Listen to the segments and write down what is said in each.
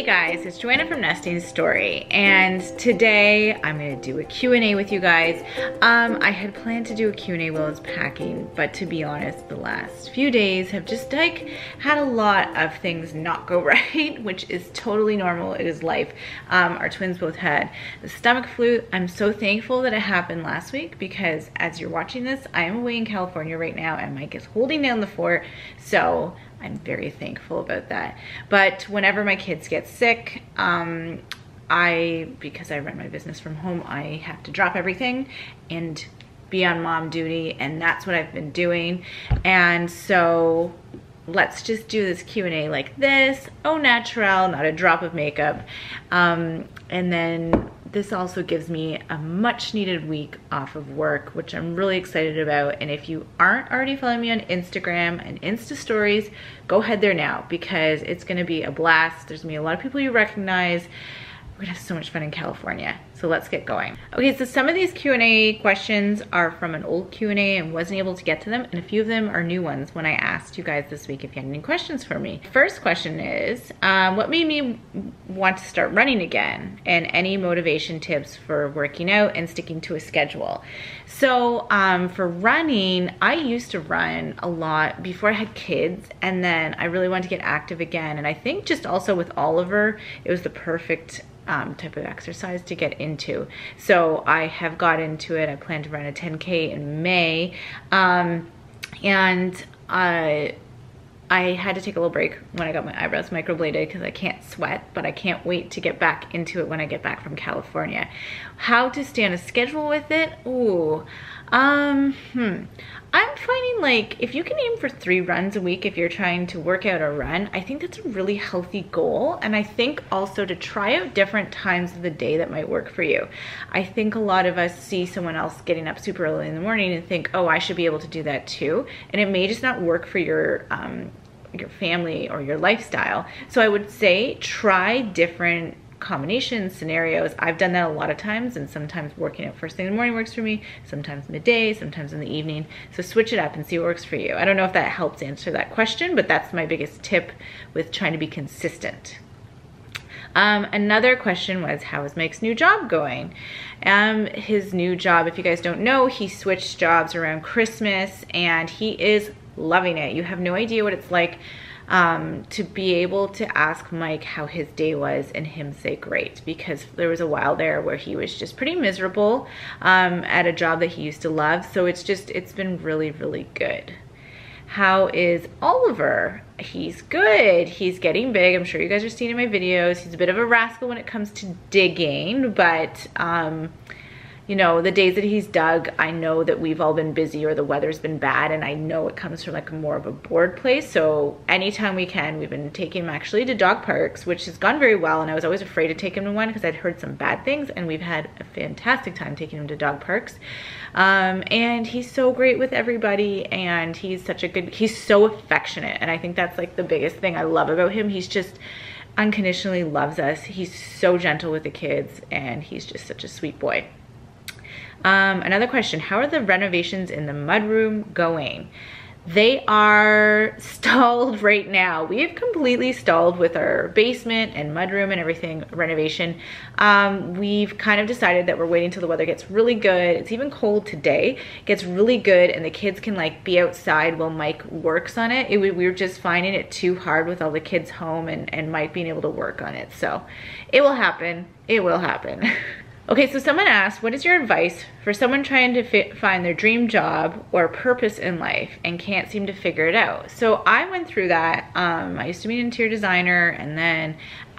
Hey guys, it's Joanna from Nesting Story, and today I'm going to do a Q&A with you guys. I had planned to do a Q&A while I was packing, but to be honest, the last few days have just had a lot of things not go right, which is totally normal. It is life. Our twins both had the stomach flu. I'm so thankful that it happened last week because as you're watching this, I am away in California right now and Mike is holding down the fort, so I'm very thankful about that. But whenever my kids get sick, because I run my business from home, I have to drop everything and be on mom duty, and that's what I've been doing. And so let's just do this Q&A like this, au naturel, not a drop of makeup. And then this also gives me a much needed week off of work, which I'm really excited about. And if you aren't already following me on Instagram and Insta stories, go ahead there now because it's gonna be a blast. There's gonna be a lot of people you recognize. We're gonna have so much fun in California. So let's get going. Okay, so some of these Q&A questions are from an old Q&A and wasn't able to get to them, and a few of them are new ones when I asked you guys this week if you had any questions for me. First question is, what made me want to start running again, and any motivation tips for working out and sticking to a schedule? So for running, I used to run a lot before I had kids, and then I really wanted to get active again, and I think just also with Oliver, it was the perfect type of exercise to get into. So I have got into it. I plan to run a 10K in May. And I had to take a little break when I got my eyebrows microbladed because I can't sweat, but I can't wait to get back into it when I get back from California. How to stay on a schedule with it? Ooh. I'm finding like if you can aim for 3 runs a week if you're trying to work out or run, I think that's a really healthy goal. And I think also to try out different times of the day that might work for you. I think a lot of us see someone else getting up super early in the morning and think, oh, I should be able to do that too. And it may just not work for your family or your lifestyle. So I would say try different combination scenarios. I've done that a lot of times, and sometimes working out first thing in the morning works for me, sometimes midday, sometimes in the evening. So switch it up and see what works for you. I don't know if that helps answer that question, but that's my biggest tip with trying to be consistent. Another question was, how is Mike's new job going? His new job, if you guys don't know, he switched jobs around Christmas and he is loving it. You have no idea what it's like to be able to ask Mike how his day was and him say great, because there was a while there where he was just pretty miserable at a job that he used to love. So it's been really, really good. How is Oliver? He's good. He's getting big. I'm sure you guys are seeing in my videos. He's a bit of a rascal when it comes to digging, but you know, the days that he's dug, I know that we've all been busy or the weather's been bad, and I know it comes from like more of a bored place. So anytime we can, we've been taking him actually to dog parks, which has gone very well. And I was always afraid to take him to one because I'd heard some bad things, and we've had a fantastic time taking him to dog parks. And he's so great with everybody, and he's so affectionate. And I think that's like the biggest thing I love about him. He's just unconditionally loves us. He's so gentle with the kids, and he's just such a sweet boy. Another question, how are the renovations in the mudroom going? They are stalled right now. We have completely stalled with our basement and mudroom and everything renovation. We've kind of decided that we're waiting till the weather gets really good. It's even cold today. It gets really good and the kids can like be outside while Mike works on it. We were just finding it too hard with all the kids home and Mike being able to work on it. So it will happen. It will happen. Okay, so someone asked, what is your advice for someone trying to find their dream job or purpose in life and can't seem to figure it out? So I went through that. I used to be an interior designer, and then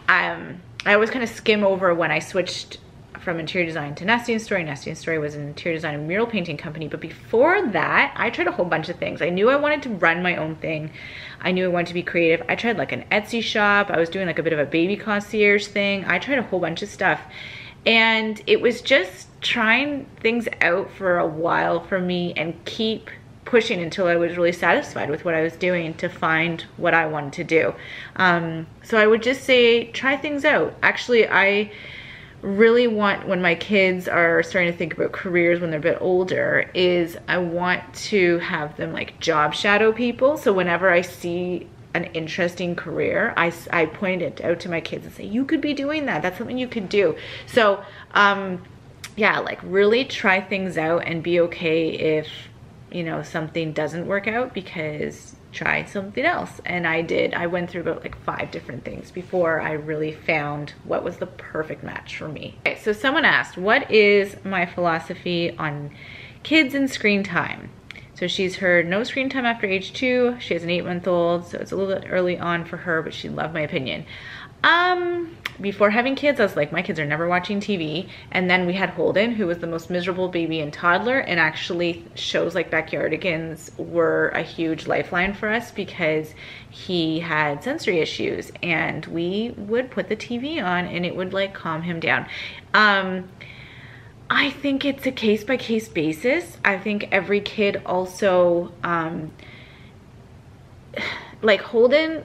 I always kind of skim over when I switched from interior design to Nesting Story. Nesting Story was an interior design and mural painting company, but before that, I tried a whole bunch of things. I knew I wanted to run my own thing. I knew I wanted to be creative. I tried like an Etsy shop. I was doing like a bit of a baby concierge thing. I tried a whole bunch of stuff. And it was just trying things out for a while for me and keep pushing until I was really satisfied with what I was doing to find what I wanted to do. So I would just say, try things out. Actually, I really want, when my kids are starting to think about careers when they're a bit older, is I want to have them like job shadow people. So whenever I see an interesting career, I point it out to my kids and say, you could be doing that. That's something you could do. So yeah, like really try things out and be okay if, you know, something doesn't work out, because try something else. And I did. I went through about like 5 different things before I really found what was the perfect match for me. Okay, so someone asked, what is my philosophy on kids and screen time? So she's heard no screen time after age 2. She has an 8-month-old, so it's a little bit early on for her, but she loved my opinion. Before having kids, I was like, my kids are never watching TV. And then we had Holden, who was the most miserable baby and toddler, and actually shows like Backyardigans were a huge lifeline for us because he had sensory issues, and we would put the TV on and it would like calm him down. I think it's a case-by-case basis. I think every kid also, like Holden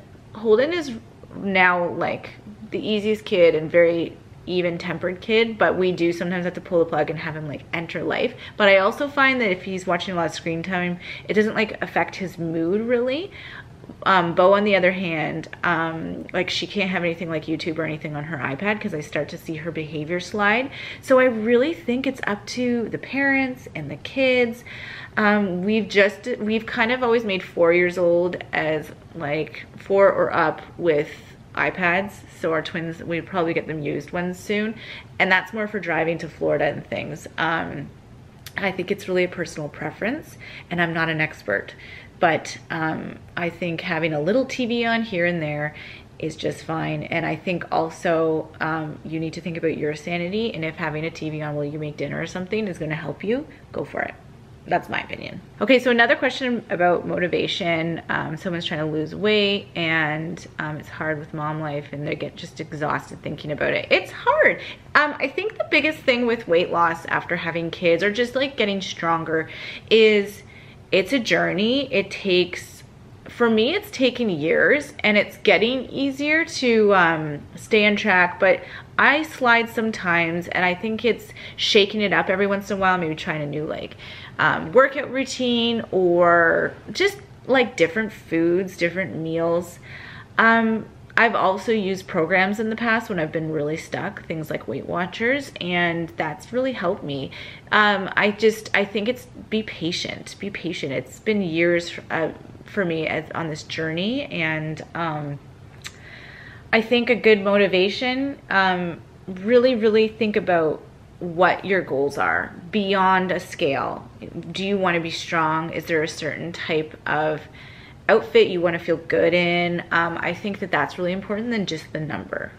is now like the easiest kid and very even-tempered kid, but we do sometimes have to pull the plug and have him like enter life. But I also find that if he's watching a lot of screen time, it doesn't like affect his mood really. Bo, on the other hand, like she can't have anything like YouTube or anything on her iPad because I start to see her behavior slide. So I really think it's up to the parents and the kids. We've kind of always made 4 years old as like 4 or up with iPads. So our twins, we probably get them used ones soon. And that's more for driving to Florida and things. I think it's really a personal preference, and I'm not an expert. But I think having a little TV on here and there is just fine. And I think also you need to think about your sanity, and if having a TV on while you make dinner or something is going to help you, go for it. That's my opinion. Okay, so another question about motivation. Someone's trying to lose weight, and it's hard with mom life, and they get just exhausted thinking about it. It's hard. I think the biggest thing with weight loss after having kids, or just like getting stronger, is it's a journey. It takes, for me, it's taken years, and it's getting easier to stay on track, but I slide sometimes, and I think it's shaking it up every once in a while, maybe trying a new like workout routine, or just like different foods, different meals. I've also used programs in the past when I've been really stuck, things like Weight Watchers, and that's really helped me. I think it's be patient. It's been years for me on this journey, and I think a good motivation, really think about what your goals are beyond a scale. Do you want to be strong? Is there a certain type of outfit you want to feel good in? I think that that's really important than just the number.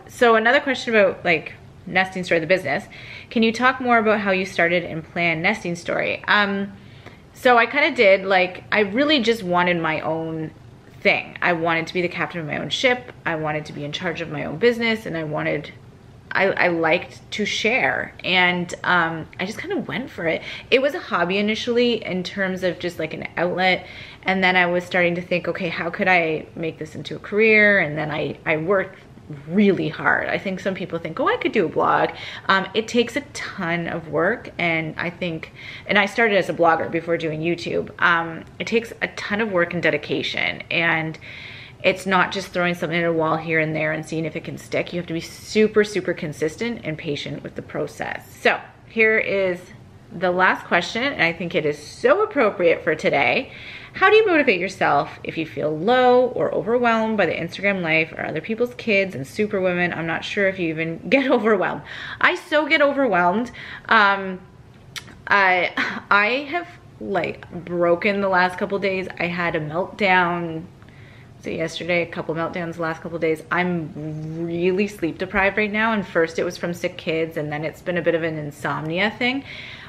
So another question about like nesting story, the business. Can you talk more about how you started and planned nesting story? So I kind of did, like, I really just wanted my own thing. I wanted to be the captain of my own ship. I wanted to be in charge of my own business, and I liked to share, and I just kind of went for it. It was a hobby initially in terms of just like an outlet, and then I was starting to think, okay, how could I make this into a career? And then I worked really hard. I think some people think, oh, I could do a blog. It takes a ton of work, and I started as a blogger before doing YouTube. It takes a ton of work and dedication, and it's not just throwing something at a wall here and there and seeing if it can stick. You have to be super, super consistent and patient with the process. So here is the last question, and I think it is so appropriate for today. How do you motivate yourself if you feel low or overwhelmed by the Instagram life or other people's kids and superwomen? I'm not sure if you even get overwhelmed. I so get overwhelmed. I have like broken the last couple days. I had a meltdown. So yesterday, a couple meltdowns the last couple of days. I'm really sleep deprived right now, and first it was from sick kids, and then it's been a bit of an insomnia thing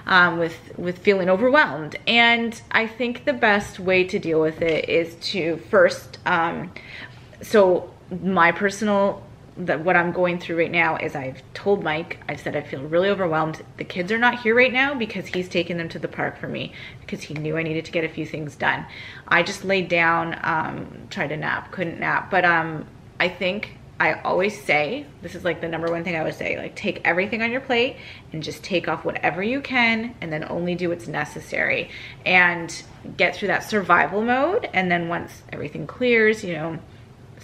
with feeling overwhelmed. And I think the best way to deal with it is to first, so my personal, what I'm going through right now is I've told Mike, I've said I feel really overwhelmed. The kids are not here right now because he's taken them to the park for me because he knew I needed to get a few things done. I just laid down, tried to nap, couldn't nap, but I think I always say, this is like the number one thing I would say, like take everything on your plate and just take off whatever you can and then only do what's necessary and get through that survival mode. And then once everything clears, you know,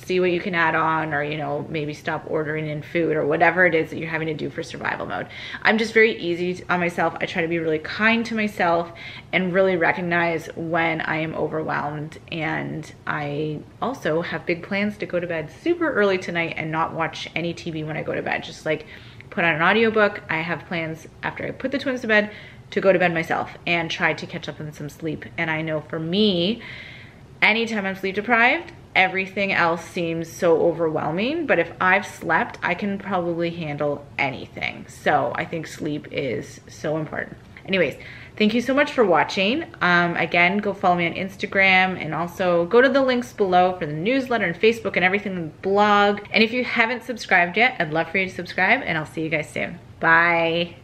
see what you can add on, or, you know, maybe stop ordering in food or whatever it is that you're having to do for survival mode. I'm just very easy on myself. I try to be really kind to myself and really recognize when I am overwhelmed. And I also have big plans to go to bed super early tonight and not watch any TV when I go to bed. Just like put on an audiobook. I have plans after I put the twins to bed to go to bed myself and try to catch up on some sleep. And I know for me, anytime I'm sleep deprived, everything else seems so overwhelming, but if I've slept, I can probably handle anything. So I think sleep is so important. Anyways, thank you so much for watching. Again, go follow me on Instagram, and also go to the links below for the newsletter and Facebook and everything in the blog. And if you haven't subscribed yet, I'd love for you to subscribe, and I'll see you guys soon. Bye.